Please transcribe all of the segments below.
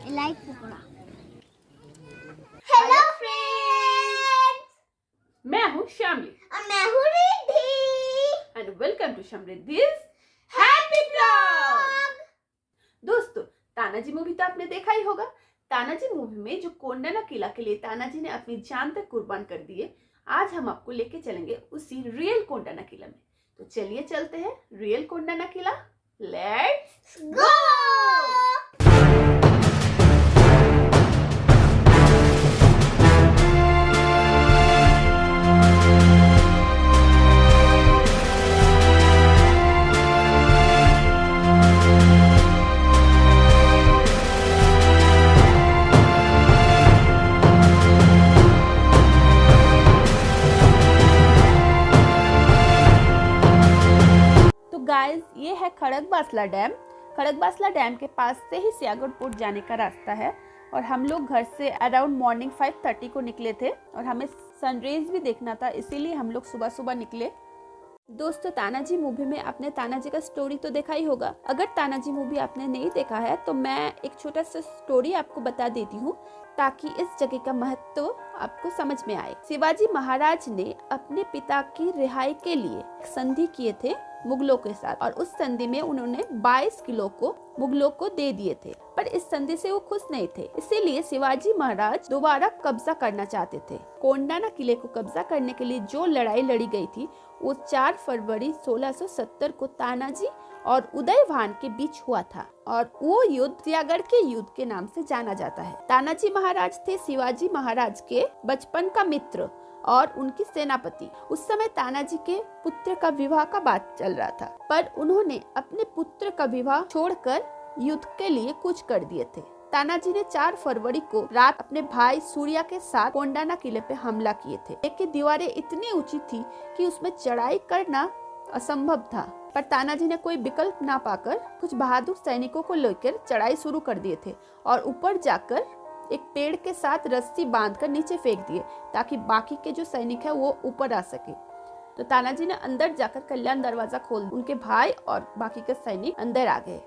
Like पकड़ा। Hello friends, मैं हूँ श्यामली और मैं हूँ Riddhi and welcome to Samriddhi's happy blog. दोस्तों, तानाजी मूवी तो आपने देखा ही होगा। तानाजी मूवी में जो कोंडाना किला के लिए तानाजी ने अपनी जान तक कुर्बान कर दिए, आज हम आपको लेके चलेंगे उसी रियल कोंडाना किला में। तो चलिए चलते हैं real Kondana Qila. Let's go. Guys, ये है खड़गवासला डैम। खड़गवासला डैम के पास से ही सियागढ़ पोर्ट जाने का रास्ता है और हम लोग घर से अराउंड मॉर्निंग 5:30 को निकले थे और हमें सनराइज भी देखना था, इसीलिए हम लोग सुबह सुबह निकले। दोस्तों, तानाजी मूवी में आपने तानाजी का स्टोरी तो देखा ही होगा। अगर तानाजी मूवी आपने नहीं देखा है तो मैं एक छोटा सा स्टोरी आपको बता देती हूँ ताकि इस जगह का महत्व आपको समझ में आए। शिवाजी महाराज ने अपने पिता की रिहाई के लिए संधि किए थे मुगलों के साथ और उस संधि में उन्होंने 22 किलो को मुगलों को दे दिए थे, पर इस संधि से वो खुश नहीं थे। इसीलिए शिवाजी महाराज दोबारा कब्जा करना चाहते थे। कोंडाना किले को कब्जा करने के लिए जो लड़ाई लड़ी गई थी वो 4 फरवरी 1670 को तानाजी और उदयभान के बीच हुआ था और वो युद्ध सियागढ़ के युद्ध के नाम से जाना जाता है। तानाजी महाराज थे शिवाजी महाराज के बचपन का मित्र और उनकी सेनापति। उस समय तानाजी के पुत्र का विवाह का बात चल रहा था, पर उन्होंने अपने पुत्र का विवाह छोड़कर युद्ध के लिए कूच कर दिए थे। तानाजी ने 4 फरवरी को रात अपने भाई सूर्या के साथ कोंडाना किले पे हमला किए थे। लेकिन दीवारें इतनी ऊंची थी कि उसमें चढ़ाई करना असंभव था, पर तानाजी ने कोई विकल्प ना पाकर कुछ बहादुर सैनिकों को लेकर चढ़ाई शुरू कर दिए थे और ऊपर जाकर एक पेड़ के साथ रस्सी बांधकर नीचे फेंक दिए ताकि बाकी के जो सैनिक है वो ऊपर आ सके। तो तानाजी ने अंदर जाकर कल्याण दरवाजा खोल, उनके भाई और बाकी के सैनिक अंदर आ गए।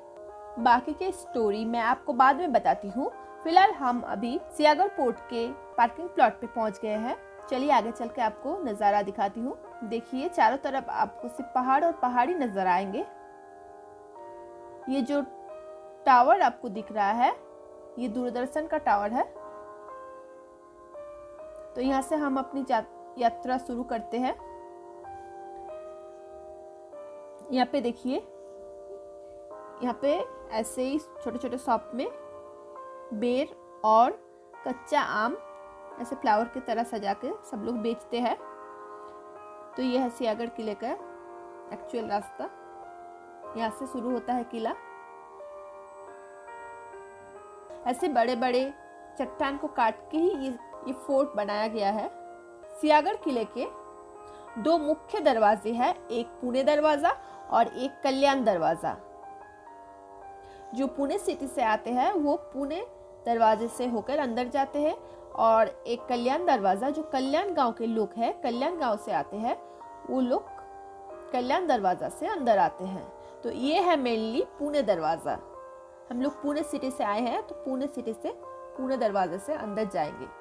बाकी के स्टोरी मैं आपको बाद में बताती हूँ। फिलहाल हम अभी सियागढ़ पोर्ट के पार्किंग प्लॉट पे पहुँच गए हैं। चलिए आगे चल के आपको नजारा दिखाती हूँ। देखिए, चारों तरफ आपको सिर्फ पहाड़ और पहाड़ी नजर आएंगे। ये जो टावर आपको दिख रहा है ये दूरदर्शन का टावर है। तो यहाँ से हम अपनी यात्रा शुरू करते हैं। यहाँ पे देखिए, यहाँ पे ऐसे ही छोटे छोटे शॉप में बेर और कच्चा आम ऐसे फ्लावर की तरह सजा के सब लोग बेचते हैं। तो यह है सियागढ़ किले का एक्चुअल रास्ता। यहाँ से शुरू होता है किला। ऐसे बड़े बड़े चट्टान को काट के ही ये फोर्ट बनाया गया है। सियागढ़ किले के 2 मुख्य दरवाजे हैं, एक पुणे दरवाजा और एक कल्याण दरवाजा। जो पुणे सिटी से आते हैं वो पुणे दरवाजे से होकर अंदर जाते हैं और एक कल्याण दरवाजा जो कल्याण गांव के लोग हैं, कल्याण गांव से आते हैं, वो लोग कल्याण दरवाजा से अंदर आते हैं। तो ये है मेनली पुणे दरवाजा। हम लोग पुणे सिटी से आए हैं तो पुणे सिटी से पुणे दरवाजे से अंदर जाएंगे।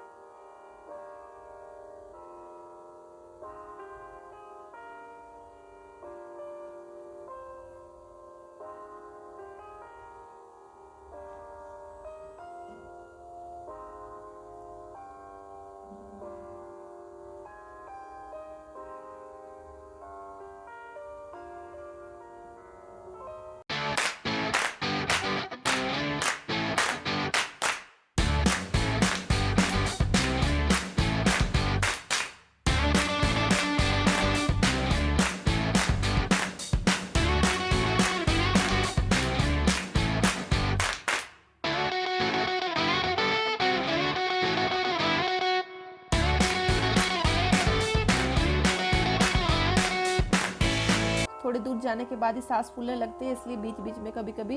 थोड़ी दूर जाने के बाद ही सांस फूलने लगते हैं, इसलिए बीच बीच में कभी कभी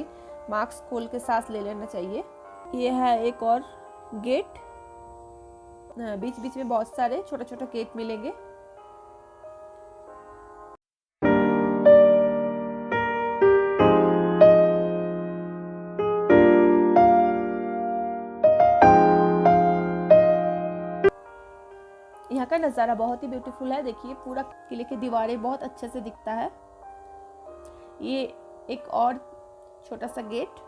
मास्क खोल के सांस ले लेना चाहिए। ये है एक और गेट। बीच बीच में बहुत सारे छोटे छोटे गेट मिलेंगे। नज़ारा बहुत ही ब्यूटीफुल है। देखिए पूरा किले की दीवारें बहुत अच्छे से दिखता है। ये एक और छोटा सा गेट,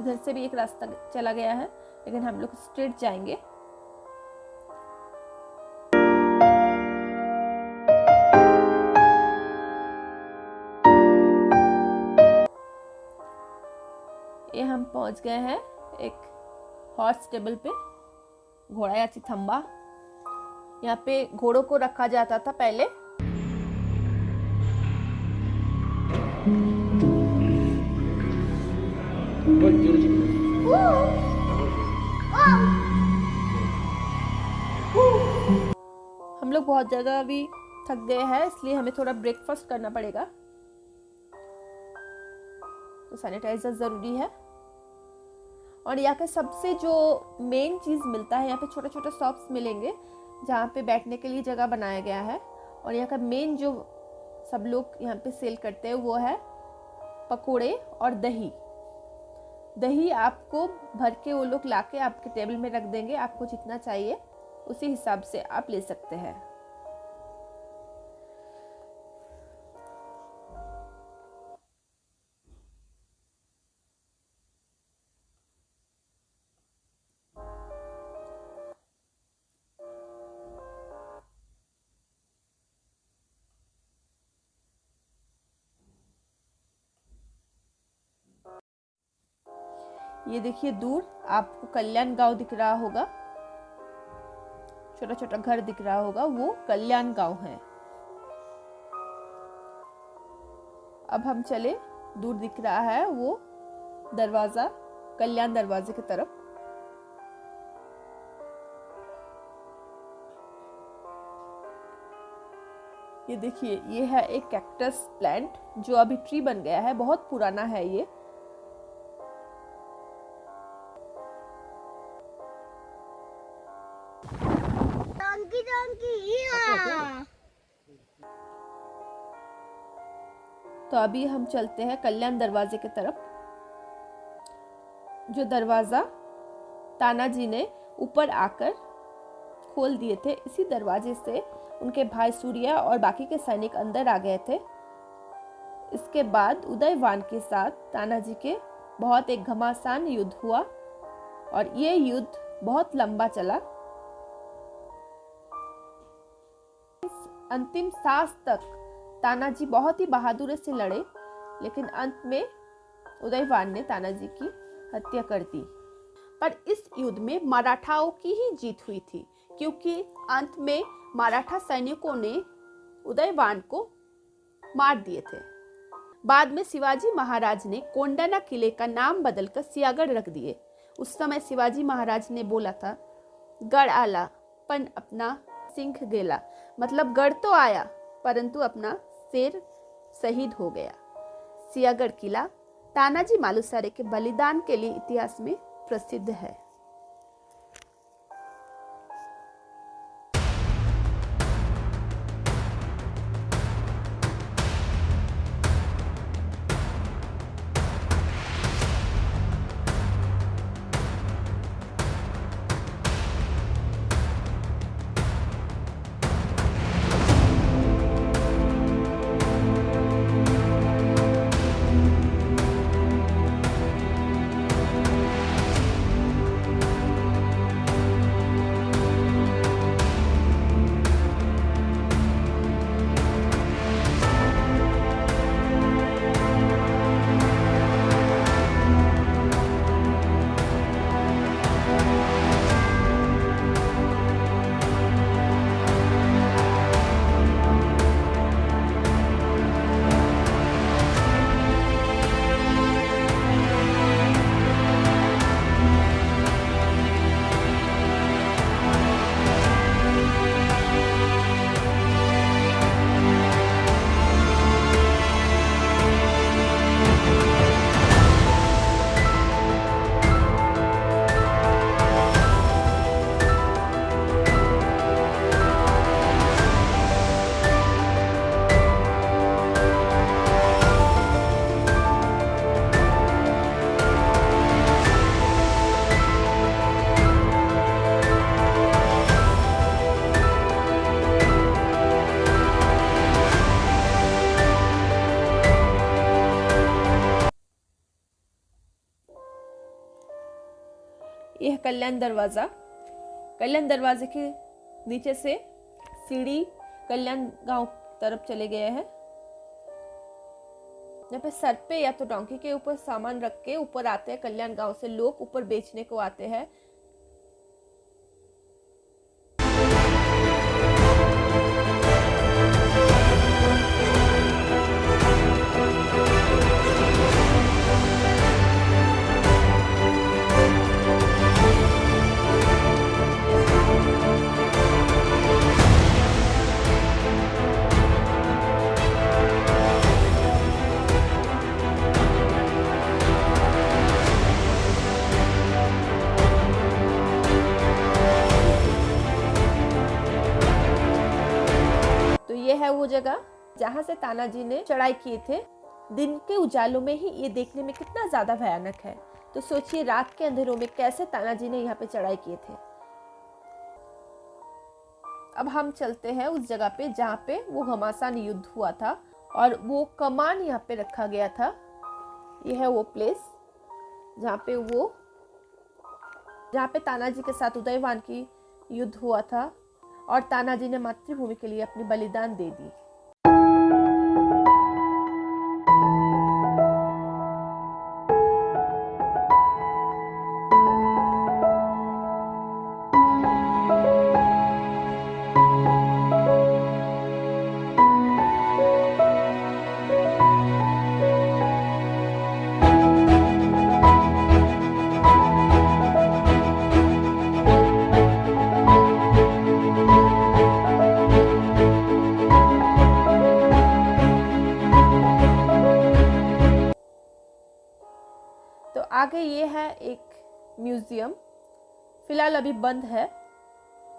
इधर से भी एक रास्ता चला गया है, लेकिन हम लोग स्ट्रेट जाएंगे। ये हम पहुंच गए हैं एक हॉर्स स्टेबल पे, घोड़ा या चिथम्बा। यहाँ पे घोड़ों को रखा जाता था पहले। हम लोग बहुत ज़्यादा अभी थक गए हैं, इसलिए हमें थोड़ा ब्रेकफास्ट करना पड़ेगा, तो सैनिटाइजर ज़रूरी है। और यहाँ पे सबसे जो मेन चीज़ मिलता है, यहाँ पे छोटे छोटे शॉप्स मिलेंगे जहाँ पे बैठने के लिए जगह बनाया गया है। और यहाँ का मेन जो सब लोग यहाँ पे सेल करते हैं वो है पकोड़े और दही। दही आपको भर के वो लोग लाके आपके टेबल में रख देंगे, आपको जितना चाहिए उसी हिसाब से आप ले सकते हैं। ये देखिए दूर आपको कल्याण गांव दिख रहा होगा, छोटा छोटा घर दिख रहा होगा, वो कल्याण गांव है। अब हम चले, दूर दिख रहा है वो दरवाजा, कल्याण दरवाजे की तरफ। ये देखिए, ये है एक कैक्टस प्लांट जो अभी ट्री बन गया है, बहुत पुराना है ये। तो अभी हम चलते हैं कल्याण दरवाजे की तरफ, जो दरवाजा तानाजी ने ऊपर आकर खोल दिए थे। इसी दरवाजे से उनके भाई सूर्या और बाकी के सैनिक अंदर आ गए थे। इसके बाद उदयवान के साथ तानाजी के बहुत एक घमासान युद्ध हुआ और ये युद्ध बहुत लंबा चला। अंतिम सांस तक तानाजी बहुत ही बहादुरी से लड़े, लेकिन अंत में उदयवान ने तानाजी की हत्या कर दी। पर इस युद्ध में मराठाओं की ही जीत हुई थी, क्योंकि अंत में मराठा सैनिकों ने उदयवान को मार दिए थे। बाद में शिवाजी महाराज ने कोंडाना किले का नाम बदलकर सियागढ़ रख दिए। उस समय शिवाजी महाराज ने बोला था, गढ़ आला पण अपना सिंह गेला, मतलब गढ़ तो आया परंतु अपना शेर शहीद हो गया। सियागढ़ किला तानाजी मालुसरे के बलिदान के लिए इतिहास में प्रसिद्ध है। कल्याण दरवाज़ा। कल्याण दरवाजे के नीचे से सीढ़ी कल्याण गांव तरफ चले गए हैं। यहाँ पे सर पे या तो डोंकी के ऊपर सामान रख के ऊपर आते हैं कल्याण गांव से लोग, ऊपर बेचने को आते हैं। ये है वो जगह जहाँ से तानाजी ने चढ़ाई किए थे। दिन के उजालों में ही ये देखने में कितना ज्यादा भयानक है, तो सोचिए रात के अंधेरों में कैसे तानाजी ने यहाँ पे चढ़ाई किए थे। अब हम चलते हैं उस जगह पे जहाँ पे वो घमासान युद्ध हुआ था और वो कमान यहाँ पे रखा गया था। ये है वो प्लेस जहाँ पे तानाजी के साथ उदयवान की युद्ध हुआ था और तानाजी ने मातृभूमि के लिए अपनी बलिदान दे दी। तो आगे ये है एक म्यूजियम, फिलहाल अभी बंद है,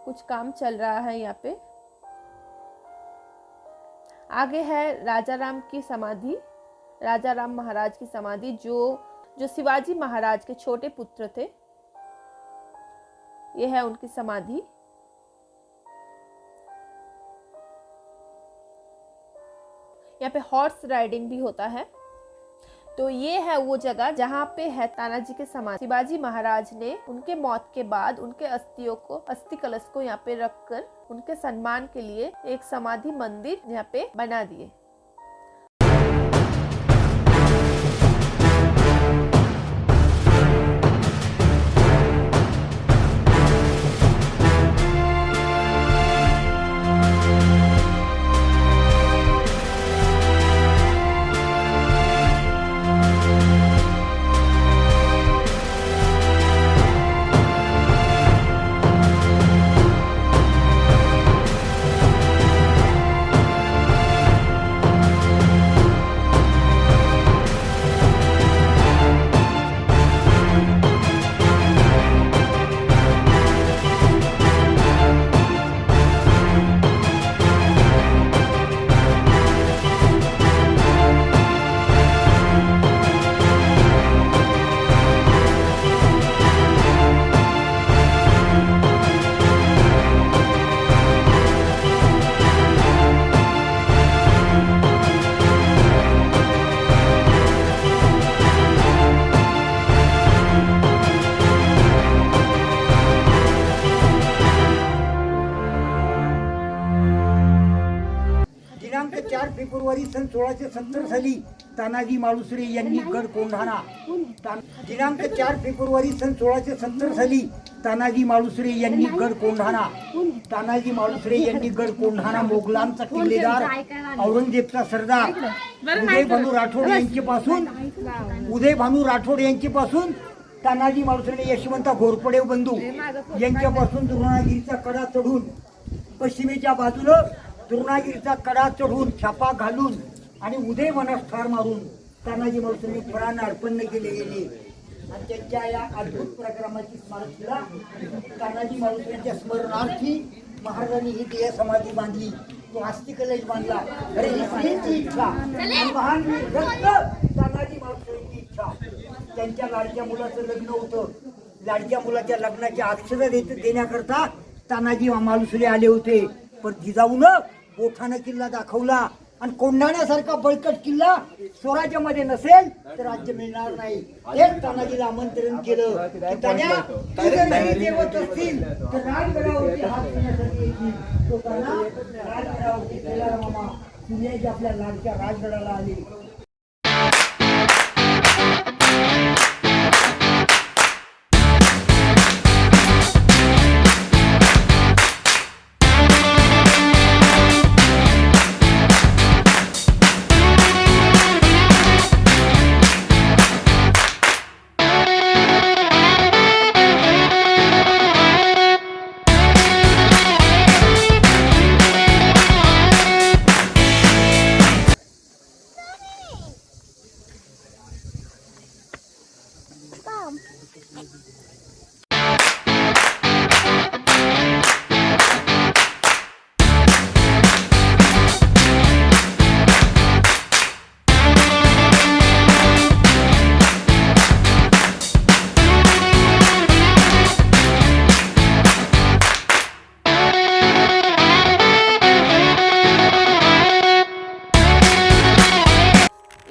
कुछ काम चल रहा है यहाँ पे। आगे है राजा राम की समाधि, राजा राम महाराज की समाधि जो शिवाजी महाराज के छोटे पुत्र थे। ये है उनकी समाधि। यहाँ पे हॉर्स राइडिंग भी होता है। तो ये है वो जगह जहाँ पे है तानाजी के समाधि। शिवाजी महाराज ने उनके मौत के बाद उनके अस्थि कलश को यहाँ पे रखकर उनके सम्मान के लिए एक समाधि मंदिर यहाँ पे बना दिए। दिनांक 4 फेब्रुवारी सन 1670 साली तानाजी मालुसरे यांनी गड कोंढाणा दिनांक 4 फेब्रुवारी सन 1670 साली तानाजी मालुसरे यांनी गड कोंढाणा तानाजी मालुसरे यांनी गड कोंढाणा मोगलांचा किल्लेदार औरंगजेबचा सरदार उदय भानू राठोड यांच्यापासून तानाजी मालुसरे यशवंता घोरपडे बंधू यांच्यापासून द्रोणागिरीचा कडा चढून पश्चिमेच्या बाजूला द्रोणागिरीचा कडा चढून छापा घालून आणि उदय वनास ठार मारून तानाजी मालुसरे प्राण अर्पण केले गेले आणि त्यांच्या या अद्भुत प्रक्रमाची स्मारकीला तानाजी मालुसरेंच्या स्मरणार्थी महाराजांनी ही देह समाधी बांधली, तो अस्थि कलश बांधला। अरे ही स्त्रीची इच्छा, महान रक्त तानाजी मालुसरेंची इच्छा। त्यांच्या लाडक्या मुलाचं लग्न होतं, लाडक्या मुलाच्या लग्नाची अक्षता देण्याकरता तानाजी मालुसरे आले होते, पण जिजाऊनं बोठानं किल्ला दाखवला आणि कोंढाण्यासारखा बळकट किल्ला स्वराज्यामध्ये नसेल तर राज्य मिळणार नाही. हेच तानाजीला आमंत्रण केलं की तान्या, तू जर घरी जेवत असतील तर राजगडावरती हात करण्यासाठी येतील. तो ताना राजगडावरती गेला रे मामा. सूर्याजी आपल्या लाडक्या राजगडाला आले.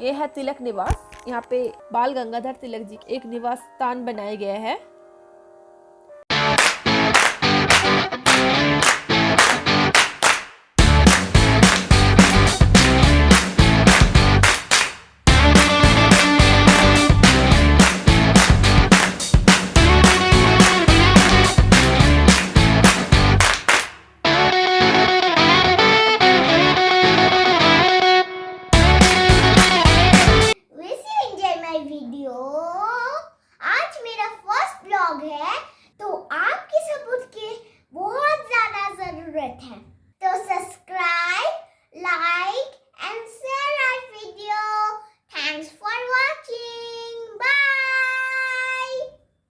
ये है तिलक निवास। यहाँ पे बाल गंगाधर तिलक जी एक निवास स्थान बनाया गया है।